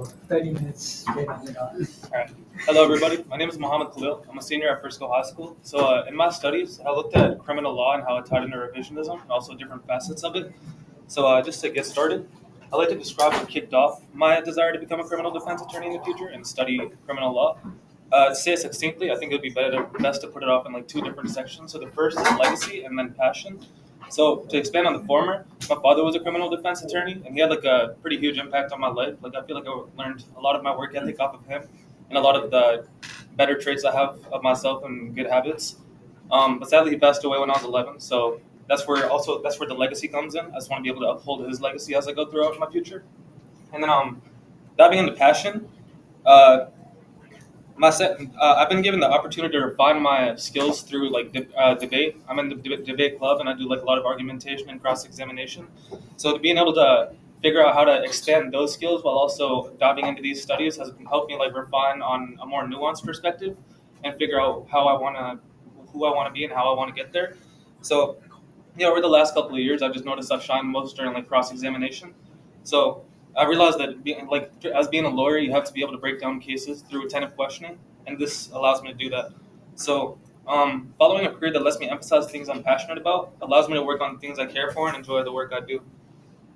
30 minutes straight on the dot. Alright. Hello, everybody. My name is Mohammad Khalil. I'm a senior at Frisco High School. So, in my studies, I looked at criminal law and how it tied into revisionism and also different facets of it. So, just to get started, I'd like to describe what kicked off my desire to become a criminal defense attorney in the future and study criminal law. To say it succinctly, I think it would be best to put it off in like two different sections. So, the first is legacy and then passion. So to expand on the former, my father was a criminal defense attorney, and he had like a pretty huge impact on my life. Like I feel like I learned a lot of my work ethic off of him, and a lot of the better traits I have of myself and good habits. But sadly, he passed away when I was 11. So that's where the legacy comes in. I just want to be able to uphold his legacy as I go throughout my future. And then diving into passion. Uh, I've been given the opportunity to refine my skills through like debate. I'm in the debate club, and I do like a lot of argumentation and cross examination. So being able to figure out how to expand those skills while also diving into these studies has helped me like refine on a more nuanced perspective and figure out who I want to be, and how I want to get there. So over the last couple of years, I've just noticed I've shined most during like cross examination. So I realized that as being a lawyer, you have to be able to break down cases through attentive questioning, and this allows me to do that. So, following a career that lets me emphasize things I'm passionate about allows me to work on things I care for and enjoy the work I do.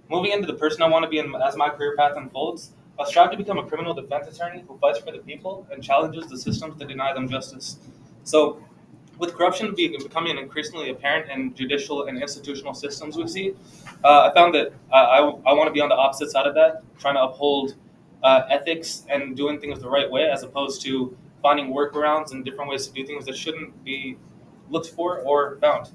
Moving into the person I want to be as my career path unfolds, I strive to become a criminal defense attorney who fights for the people and challenges the systems that deny them justice. So, with corruption becoming increasingly apparent in judicial and institutional systems we see, I found that I want to be on the opposite side of that, trying to uphold ethics and doing things the right way, as opposed to finding workarounds and different ways to do things that shouldn't be looked for or found.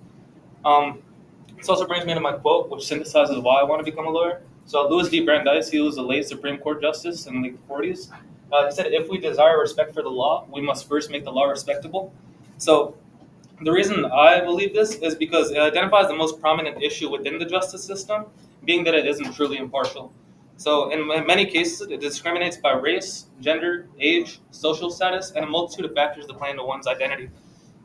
This also brings me to my quote, which synthesizes why I want to become a lawyer. So Louis D. Brandeis, he was a late Supreme Court justice in the 40s. He said, "If we desire respect for the law, we must first make the law respectable." So the reason I believe this is because it identifies the most prominent issue within the justice system, being that it isn't truly impartial. So, in many cases, it discriminates by race, gender, age, social status, and a multitude of factors that play into one's identity.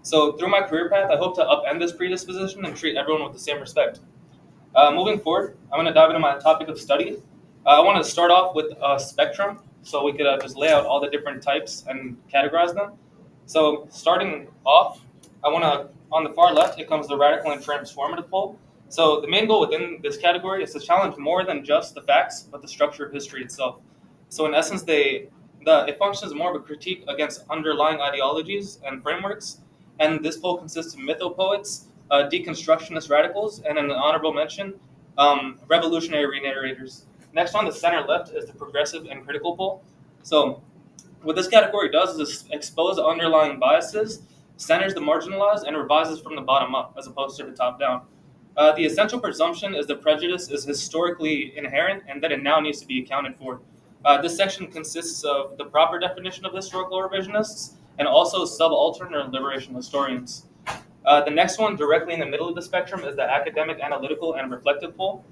So, through my career path, I hope to upend this predisposition and treat everyone with the same respect. Moving forward, I'm going to dive into my topic of study. I want to start off with a spectrum, so we could just lay out all the different types and categorize them. So, starting off, on the far left, it comes the radical and transformative pole. So the main goal within this category is to challenge more than just the facts, but the structure of history itself. So in essence, it functions more of a critique against underlying ideologies and frameworks. And this pole consists of mythopoets, deconstructionist radicals, and an honorable mention, revolutionary re-narrators. Next on the center left is the progressive and critical pole. So what this category does is expose underlying biases, centers the marginalized, and revises from the bottom up as opposed to the top down. The essential presumption is that prejudice is historically inherent and that it now needs to be accounted for. This section consists of the proper definition of historical revisionists and also subaltern or liberation historians. The next one, directly in the middle of the spectrum, is the academic, analytical, and reflective pole.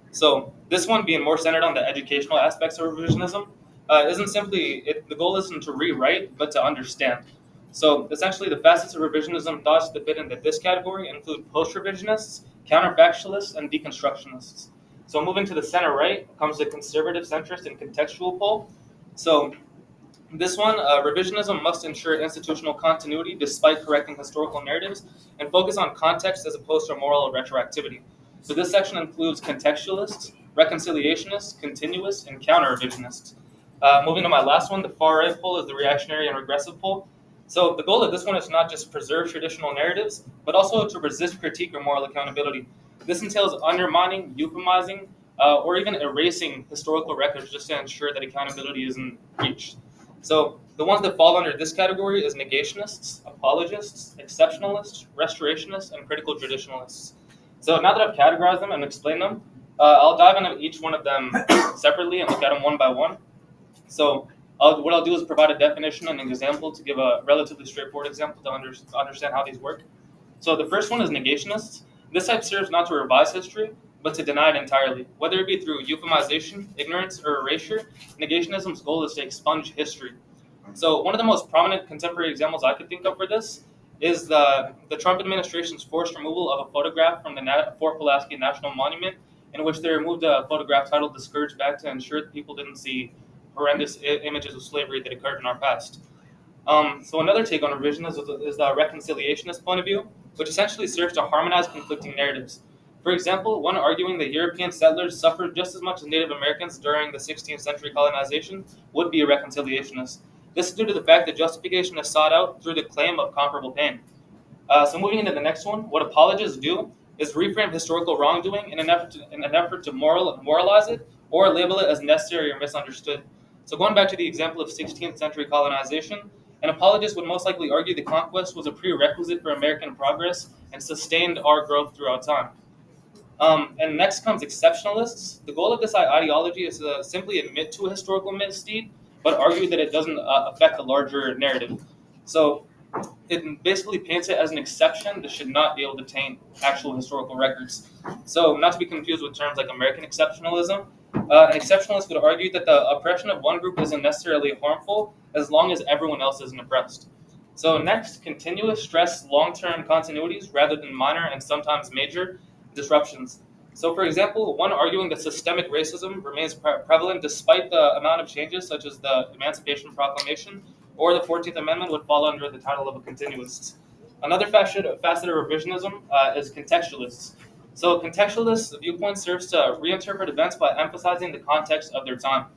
So this one being more centered on the educational aspects of revisionism, the goal isn't to rewrite, but to understand. So essentially, the facets of revisionism thoughts that fit into this category include post-revisionists, counterfactualists, and deconstructionists. So moving to the center right comes the conservative, centrist, and contextual pole. So this one, revisionism must ensure institutional continuity despite correcting historical narratives and focus on context as opposed to moral retroactivity. So this section includes contextualists, reconciliationists, continuists, and counter-revisionists. Moving to my last one, the far right pole is the reactionary and regressive pole. So the goal of this one is not just preserve traditional narratives, but also to resist critique or moral accountability. This entails undermining, euphemizing, or even erasing historical records just to ensure that accountability isn't reached. So the ones that fall under this category is negationists, apologists, exceptionalists, restorationists, and critical traditionalists. So now that I've categorized them and explained them, I'll dive into each one of them separately and look at them one by one. So what I'll do is provide a definition and an example to give a relatively straightforward example to understand how these work. So the first one is negationists. This type serves not to revise history, but to deny it entirely. Whether it be through euphemization, ignorance, or erasure, negationism's goal is to expunge history. So one of the most prominent contemporary examples I could think of for this is the Trump administration's forced removal of a photograph from the Fort Pulaski National Monument, in which they removed a photograph titled "The Scourge Back" to ensure that people didn't see horrendous images of slavery that occurred in our past. So another take on revisionism is the reconciliationist point of view, which essentially serves to harmonize conflicting narratives. For example, one arguing that European settlers suffered just as much as Native Americans during the 16th century colonization would be a reconciliationist. This is due to the fact that justification is sought out through the claim of comparable pain. So moving into the next one, what apologists do is reframe historical wrongdoing in an effort to moralize it or label it as necessary or misunderstood. So going back to the example of 16th century colonization, an apologist would most likely argue the conquest was a prerequisite for American progress and sustained our growth throughout time. And next comes exceptionalists. The goal of this ideology is to simply admit to a historical misdeed, but argue that it doesn't affect the larger narrative. So it basically paints it as an exception that should not be able to taint actual historical records. So, not to be confused with terms like American exceptionalism, an exceptionalist would argue that the oppression of one group isn't necessarily harmful as long as everyone else isn't oppressed. So, next, continuous stress long-term continuities rather than minor and sometimes major disruptions. So, for example, one arguing that systemic racism remains prevalent despite the amount of changes, such as the Emancipation Proclamation or the 14th Amendment, would fall under the title of a continuist. Another facet of revisionism is contextualists. So, contextualists' viewpoint serves to reinterpret events by emphasizing the context of their time.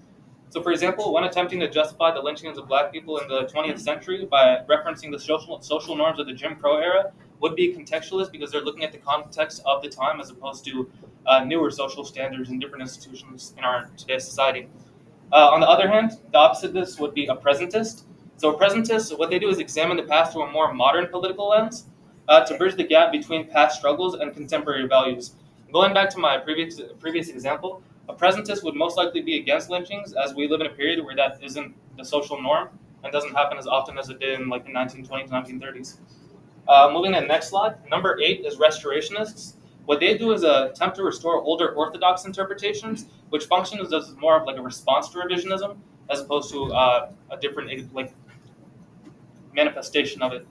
So, for example, when attempting to justify the lynchings of black people in the 20th century by referencing the social norms of the Jim Crow era would be contextualist because they're looking at the context of the time as opposed to newer social standards in different institutions in our today's society. On the other hand, the opposite of this would be a presentist. So a presentist, what they do is examine the past through a more modern political lens to bridge the gap between past struggles and contemporary values. Going back to my previous example, a presentist would most likely be against lynchings, as we live in a period where that isn't the social norm and doesn't happen as often as it did in like the 1920s, 1930s. Moving to the next slide, number 8 is restorationists. What they do is attempt to restore older Orthodox interpretations, which functions as more of like a response to revisionism, as opposed to a different like manifestation of it.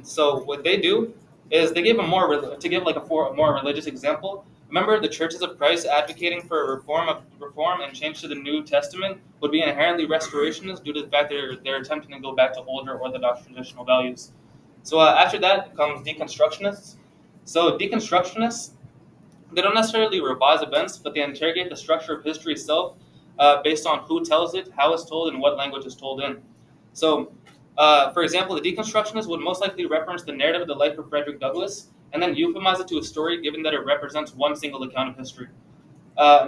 So what they do is they give a more religious example. Remember, the churches of Christ advocating for reform and change to the New Testament would be inherently restorationist due to the fact that they're attempting to go back to older Orthodox traditional values. So after that comes deconstructionists. So deconstructionists, they don't necessarily revise events, but they interrogate the structure of history itself based on who tells it, how it's told, and what language it's told in. So, for example, the deconstructionists would most likely reference the narrative of the life of Frederick Douglass and then euphemize it to a story given that it represents one single account of history.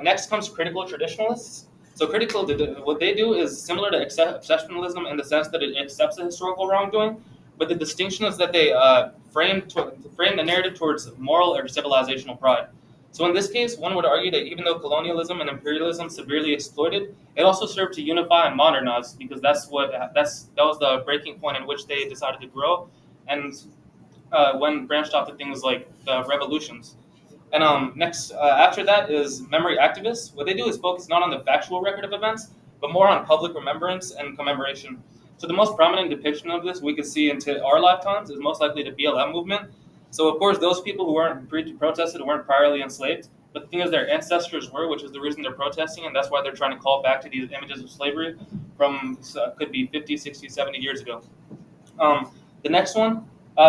Next comes critical traditionalists. So what they do is similar to exceptionalism in the sense that it accepts the historical wrongdoing, but the distinction is that they frame the narrative towards moral or civilizational pride. So in this case, one would argue that even though colonialism and imperialism severely exploited, it also served to unify and modernize because that was the breaking point in which they decided to grow, and when branched off to things like the revolutions. And next, after that is memory activists. What they do is focus not on the factual record of events, but more on public remembrance and commemoration. So the most prominent depiction of this we could see into our lifetimes is most likely the BLM movement. So of course, those people who weren't protested weren't priorly enslaved, but the thing is their ancestors were, which is the reason they're protesting, and that's why they're trying to call back to these images of slavery from could be 50, 60, 70 years ago. The next one,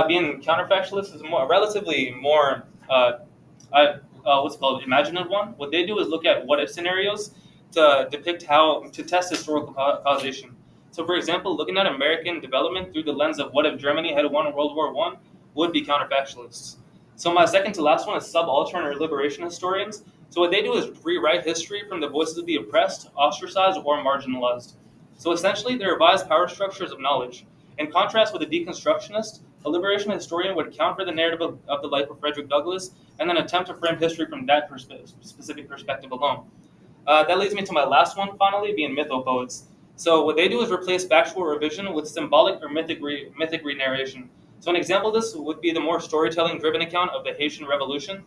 being counterfactualist, is relatively more what's it called, imaginative one. What they do is look at what if scenarios to depict to test historical causation. So, for example, looking at American development through the lens of what if Germany had won World War I would be counterfactualists. So my second to last one is subaltern or liberation historians. So what they do is rewrite history from the voices of the oppressed, ostracized, or marginalized. So essentially, they revise power structures of knowledge. In contrast with a deconstructionist, a liberation historian would account for the narrative of the life of Frederick Douglass and then attempt to frame history from that specific perspective alone. That leads me to my last one, finally, being mythopoets. So what they do is replace factual revision with symbolic or mythic re-narration. So an example of this would be the more storytelling-driven account of the Haitian Revolution,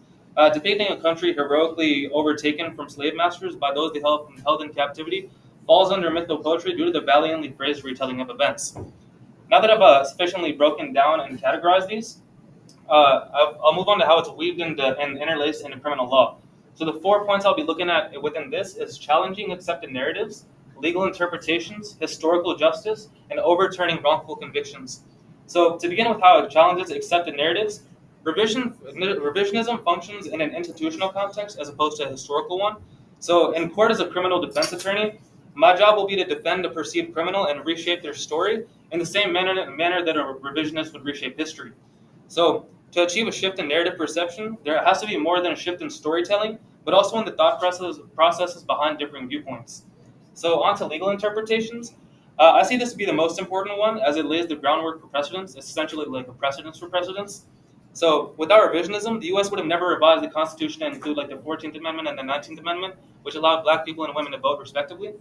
depicting a country heroically overtaken from slave masters by those they held in captivity, falls under mythopoetry due to the valiantly phrased retelling of events. Now that I've sufficiently broken down and categorized these, I'll move on to how it's weaved into and interlaced into criminal law. So the 4 points I'll be looking at within this is challenging accepted narratives, legal interpretations, historical justice, and overturning wrongful convictions. So, to begin with how it challenges accepted narratives, revisionism functions in an institutional context as opposed to a historical one. So, in court as a criminal defense attorney, my job will be to defend a perceived criminal and reshape their story in the same manner that a revisionist would reshape history. So, to achieve a shift in narrative perception, there has to be more than a shift in storytelling, but also in the thought processes behind differing viewpoints. So, on to legal interpretations. I see this to be the most important one as it lays the groundwork for precedents, essentially like a precedence for precedents. So, without revisionism, the U.S. would have never revised the Constitution to include like the 14th Amendment and the 19th Amendment, which allowed black people and women to vote respectively.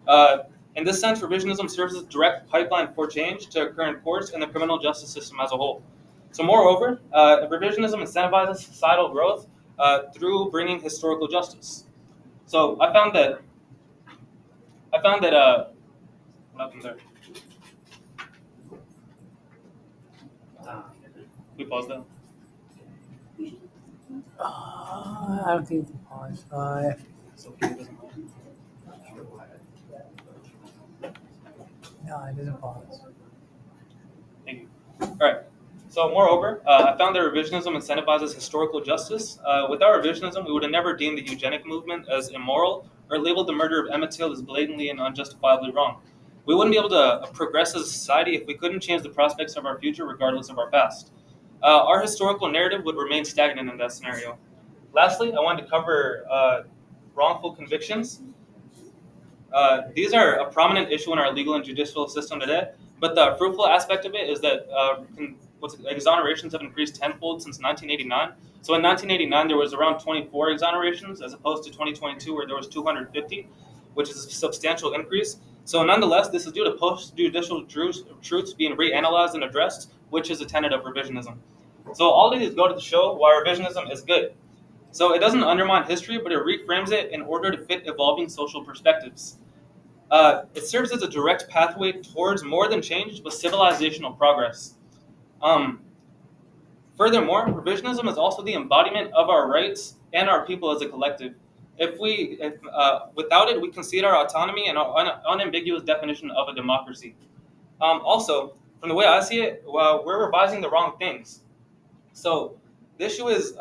Uh, in this sense, revisionism serves as a direct pipeline for change to occur in courts and the criminal justice system as a whole. So, moreover, revisionism incentivizes societal growth through bringing historical justice. So, I found that what happened there? We paused that. I don't think it's a pause. So it doesn't matter. No, it doesn't pause. Thank you. All right. So, moreover, I found that revisionism incentivizes historical justice. Without revisionism, we would have never deemed the eugenic movement as immoral or labeled the murder of Emmett Till as blatantly and unjustifiably wrong. We wouldn't be able to progress as a society if we couldn't change the prospects of our future regardless of our past. Our historical narrative would remain stagnant in that scenario. Lastly, I wanted to cover wrongful convictions. These are a prominent issue in our legal and judicial system today, but the fruitful aspect of it is that exonerations have increased tenfold since 1989. So in 1989, there was around 24 exonerations as opposed to 2022 where there was 250, which is a substantial increase. So nonetheless, this is due to post-judicial truths being reanalyzed and addressed, which is a tenet of revisionism. So all of these go to show why revisionism is good. So it doesn't undermine history, but it reframes it in order to fit evolving social perspectives. It serves as a direct pathway towards more than change, but civilizational progress. Furthermore, revisionism is also the embodiment of our rights and our people as a collective. If without it, we concede our autonomy and our unambiguous definition of a democracy. Also, from the way I see it, we're revising the wrong things. So the issue is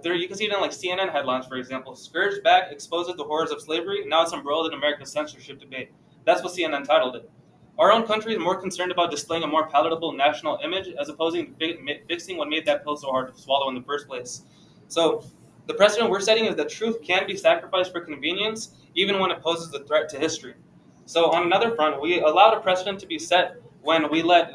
there. You can see it in like CNN headlines, for example. Scourged back exposes the horrors of slavery. Now it's embroiled in America's censorship debate. That's what CNN titled it. Our own country is more concerned about displaying a more palatable national image as opposed to fixing what made that pill so hard to swallow in the first place. So the precedent we're setting is that truth can be sacrificed for convenience, even when it poses a threat to history. So on another front, we allowed a precedent to be set when we let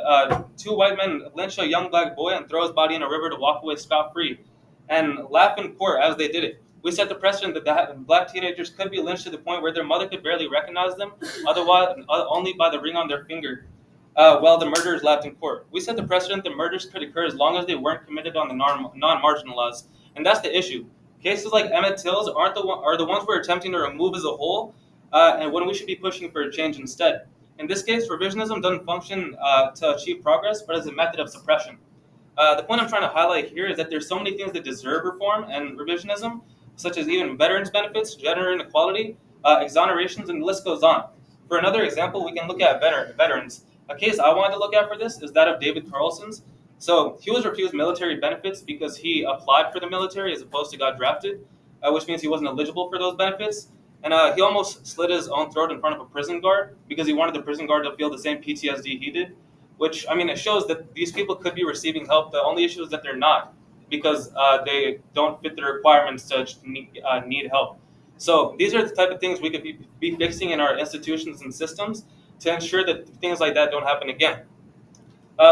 two white men lynch a young black boy and throw his body in a river to walk away scot-free and laugh in court as they did it. We set the precedent that black teenagers could be lynched to the point where their mother could barely recognize them, otherwise only by the ring on their finger, while the murderers laughed in court. We set the precedent that murders could occur as long as they weren't committed on the non-marginalized, and that's the issue. Cases like Emmett Till's are the ones we're attempting to remove as a whole, and when we should be pushing for a change instead. In this case, revisionism doesn't function to achieve progress, but as a method of suppression. The point I'm trying to highlight here is that there's so many things that deserve reform and revisionism, such as even veterans benefits, gender inequality, exonerations, and the list goes on. For another example, we can look at veterans. A case I wanted to look at for this is that of David Carlson's. So he was refused military benefits because he applied for the military as opposed to got drafted, which means he wasn't eligible for those benefits. And he almost slit his own throat in front of a prison guard because he wanted the prison guard to feel the same PTSD he did, which, I mean, it shows that these people could be receiving help. The only issue is that they're not because they don't fit the requirements to need help. So these are the type of things we could be fixing in our institutions and systems to ensure that things like that don't happen again.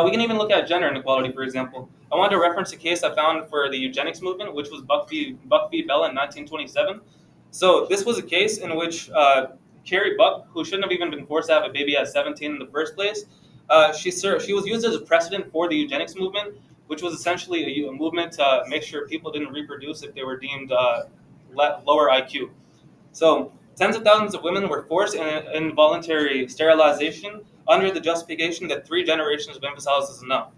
We can even look at gender inequality, for example. I wanted to reference a case I found for the eugenics movement, which was Buck v. Bell in 1927. So this was a case in which Carrie Buck, who shouldn't have even been forced to have a baby at 17 in the first place, she was used as a precedent for the eugenics movement, which was essentially a movement to make sure people didn't reproduce if they were deemed lower IQ. So tens of thousands of women were forced in involuntary sterilization under the justification that 3 generations of imbeciles is enough.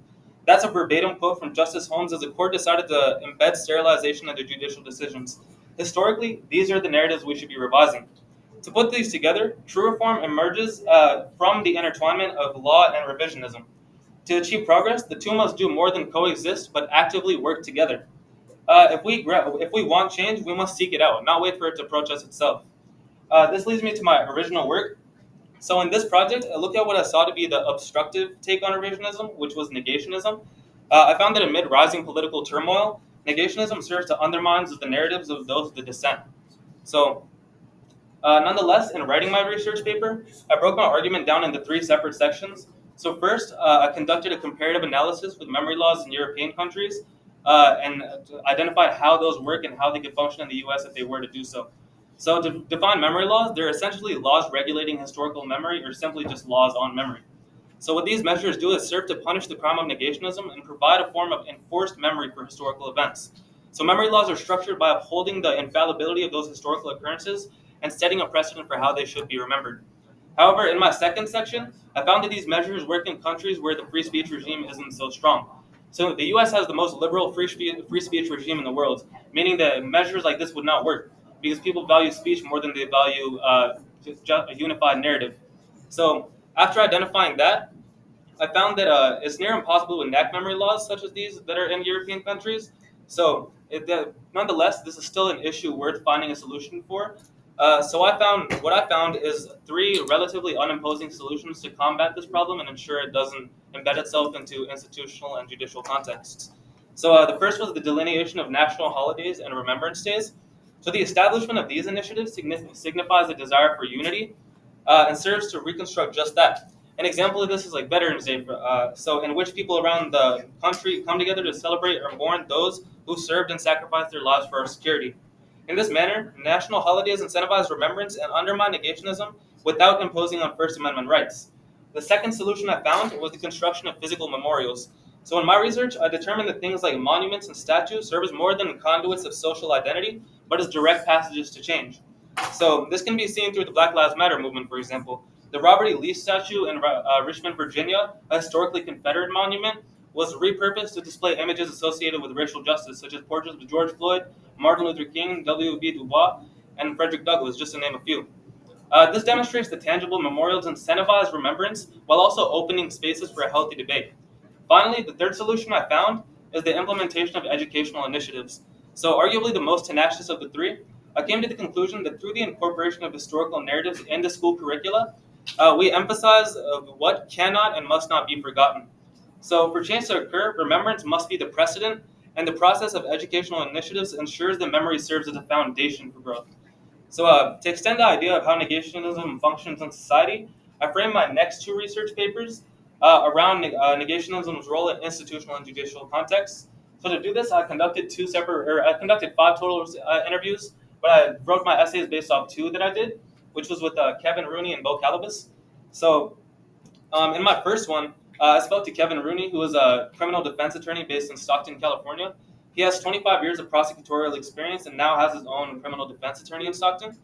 That's a verbatim quote from Justice Holmes as the court decided to embed sterilization into judicial decisions. Historically, these are the narratives we should be revising. To put these together, true reform emerges from the intertwinement of law and revisionism. To achieve progress, the two must do more than coexist, but actively work together. If we want change, we must seek it out, not wait for it to approach us itself. This leads me to my original work. So in this project, I looked at what I saw to be the obstructive take on revisionism, which was negationism. I found that amid rising political turmoil, negationism serves to undermine the narratives of those of the dissent. So nonetheless, in writing my research paper, I broke my argument down into three separate sections. So first, I conducted a comparative analysis with memory laws in European countries and identified how those work and how they could function in the U.S. if they were to do so. So to define memory laws, they're essentially laws regulating historical memory or simply just laws on memory. So what these measures do is serve to punish the crime of negationism and provide a form of enforced memory for historical events. So memory laws are structured by upholding the infallibility of those historical occurrences and setting a precedent for how they should be remembered. However, in my second section, I found that these measures work in countries where the free speech regime isn't so strong. So the U.S. has the most liberal free speech regime in the world, meaning that measures like this would not work because people value speech more than they value a unified narrative. So after identifying that, I found that it's near impossible to enact memory laws such as these that are in European countries. So, nonetheless, this is still an issue worth finding a solution for. So what I found is three relatively unimposing solutions to combat this problem and ensure it doesn't embed itself into institutional and judicial contexts. So the first was the delineation of national holidays and remembrance days. So the establishment of these initiatives signifies a desire for unity and serves to reconstruct just that. An example of this is like Veterans Day, so in which people around the country come together to celebrate or mourn those who served and sacrificed their lives for our security. In this manner, national holidays incentivize remembrance and undermine negationism without imposing on First Amendment rights. The second solution I found was the construction of physical memorials. So in my research, I determined that things like monuments and statues serve as more than conduits of social identity, but as direct passages to change. So this can be seen through the Black Lives Matter movement, for example. The Robert E. Lee statue in Richmond, Virginia, a historically Confederate monument, was repurposed to display images associated with racial justice, such as portraits of George Floyd, Martin Luther King, W.B. Du Bois, and Frederick Douglass, just to name a few. This demonstrates that tangible memorials incentivize remembrance while also opening spaces for a healthy debate. Finally, the third solution I found is the implementation of educational initiatives. So arguably the most tenacious of the three, I came to the conclusion that through the incorporation of historical narratives into school curricula, we emphasize what cannot and must not be forgotten. So for change to occur, remembrance must be the precedent, and the process of educational initiatives ensures that memory serves as a foundation for growth. So to extend the idea of how negationism functions in society, I framed my next two research papers around negationism's role in institutional and judicial contexts. So to do this, I conducted five total interviews, but I wrote my essays based off two that I did, which was with Kevin Rooney and Bo Calabas. So in my first one, I spoke to Kevin Rooney, who is a criminal defense attorney based in Stockton, California. He has 25 years of prosecutorial experience and now has his own criminal defense attorney in Stockton.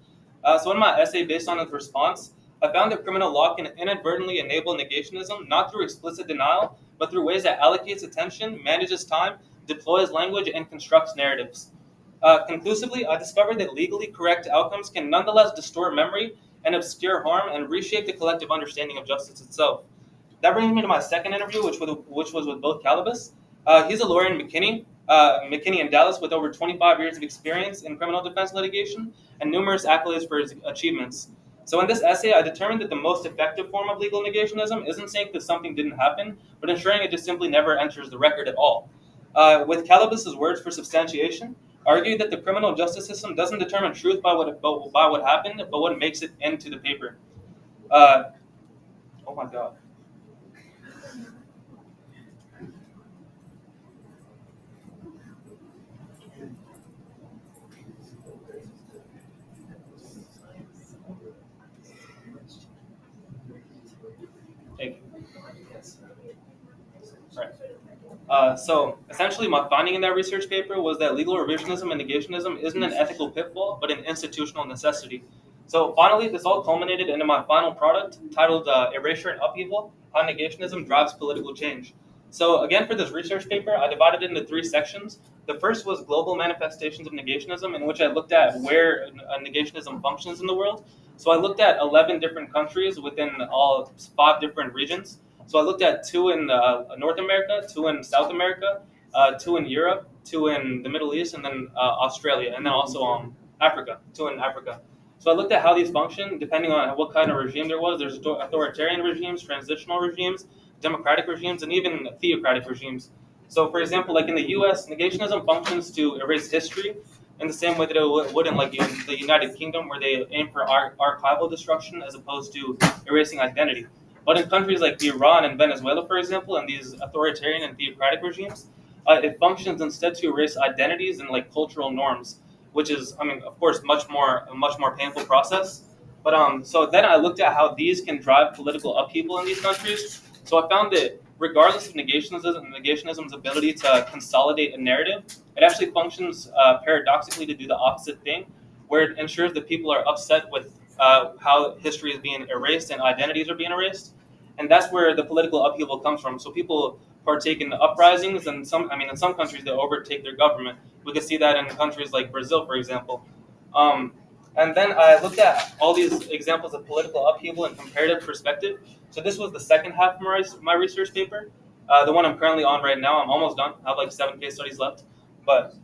So in my essay based on his response, I found that criminal law can inadvertently enable negationism, not through explicit denial, but through ways that allocates attention, manages time, deploys language, and constructs narratives. Conclusively, I discovered that legally correct outcomes can nonetheless distort memory and obscure harm and reshape the collective understanding of justice itself. That brings me to my second interview, which was with both Calabas. He's a lawyer in McKinney in Dallas, with over 25 years of experience in criminal defense litigation and numerous accolades for his achievements. So in this essay, I determined that the most effective form of legal negationism isn't saying that something didn't happen, but ensuring it just simply never enters the record at all. With Calabas's words for substantiation, argued that the criminal justice system doesn't determine truth by what happened, but what makes it into the paper. Oh my God. Thank you. Right. So essentially, my finding in that research paper was that legal revisionism and negationism isn't an ethical pitfall, but an institutional necessity. So finally, this all culminated into my final product titled Erasure and Upheaval, How Negationism Drives Political Change. So again, for this research paper, I divided it into three sections. The first was global manifestations of negationism, in which I looked at where negationism functions in the world. So I looked at 11 different countries within all 5 different regions. So I looked at 2 in North America, 2 in South America, 2 in Europe, 2 in the Middle East, and then Australia, and then also Africa, 2 in Africa. So I looked at how these function depending on what kind of regime there was. There's authoritarian regimes, transitional regimes, democratic regimes, and even theocratic regimes. So, for example, like in the U.S., negationism functions to erase history in the same way that it would in like in the United Kingdom, where they aim for archival destruction as opposed to erasing identity. But in countries like Iran and Venezuela, for example, and these authoritarian and theocratic regimes, it functions instead to erase identities and like cultural norms, which is, I mean, of course, a much more painful process. But so then I looked at how these can drive political upheaval in these countries. So I found that regardless of negationism's ability to consolidate a narrative, it actually functions paradoxically to do the opposite thing, where it ensures that people are upset with how history is being erased and identities are being erased, and that's where the political upheaval comes from. So people partake in uprisings, and in some countries they overtake their government. We could see that in countries like Brazil, for example. Um, and then I looked at all these examples of political upheaval in comparative perspective. So this was the second half of my research paper. The one I'm currently on right now, I'm almost done. I have like 7 case studies left. But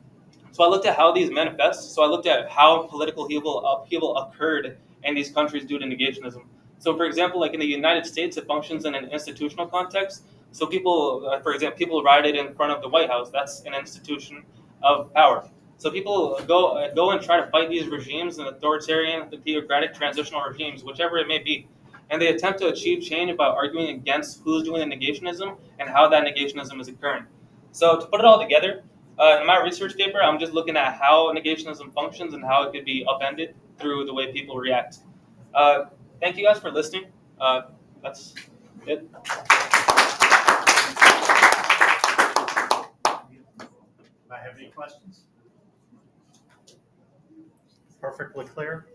so I looked at how these manifest. So I looked at how political upheaval occurred in these countries due to negationism. So for example, like in the United States, it functions in an institutional context. So people, for example, people rioted in front of the White House. That's an institution of power. So people go and try to fight these regimes, and authoritarian, the theocratic, transitional regimes, whichever it may be, and they attempt to achieve change by arguing against who's doing the negationism and how that negationism is occurring. So to put it all together, in my research paper, I'm just looking at how negationism functions and how it could be upended through the way people react. Thank you guys for listening. That's it. I have any questions? Perfectly clear.